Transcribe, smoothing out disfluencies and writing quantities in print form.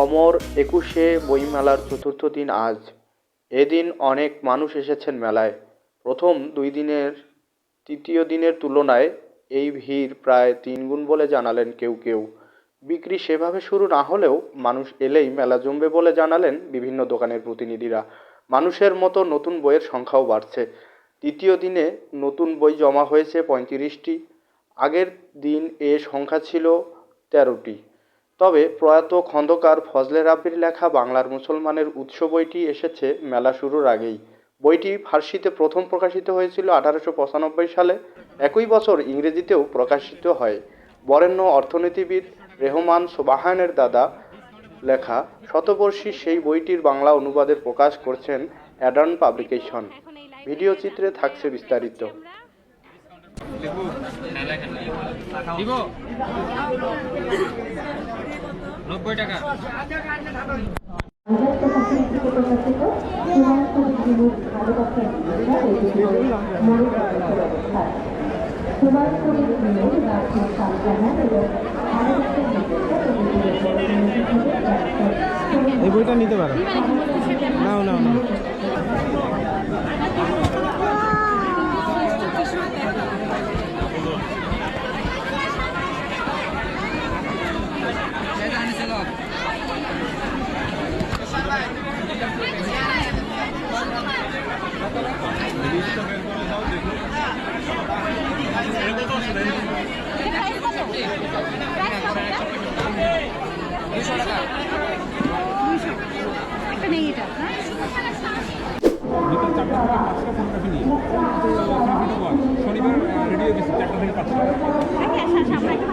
অমর একুশে বইমেলার চতুর্থ দিন আজ। এদিন অনেক মানুষ এসেছেন মেলায়। প্রথম দুই দিনের তৃতীয় দিনের তুলনায় এই ভিড় প্রায় তিনগুণ বলে জানালেন কেউ কেউ। বিক্রি সেভাবে শুরু না হলেও মানুষ এলেই মেলা জমবে বলে জানালেন বিভিন্ন দোকানের প্রতিনিধিরা। মানুষের মতো নতুন বইয়ের সংখ্যাও বাড়ছে। তৃতীয় দিনে নতুন বই জমা হয়েছে ৩৫টি। আগের দিন এ সংখ্যা ছিল ১৩টি। তবে প্রয়াত খন্দকার ফজলে রাব্বির লেখা বাংলার মুসলমানের উৎস বইটি এসেছে মেলা শুরুর আগেই। বইটি ফার্সিতে প্রথম প্রকাশিত হয়েছিল ১৮৯৫ সালে। একই বছর ইংরেজিতেও প্রকাশিত হয়। বরেণ্য অর্থনীতিবিদ রেহমান সোবহানের দাদা লেখা শতবর্ষী সেই বইটির বাংলা অনুবাদের প্রকাশ করছেন অ্যাডার্ন পাবলিকেশন। ভিডিও চিত্রে থাকছে বিস্তারিত। দিব 90 টাকা। এই বইটা নিতে পারো। নাও নাও নাও। একটা নেই এটা শনিবার রেডিও গেছে 4টা থেকে 5টা।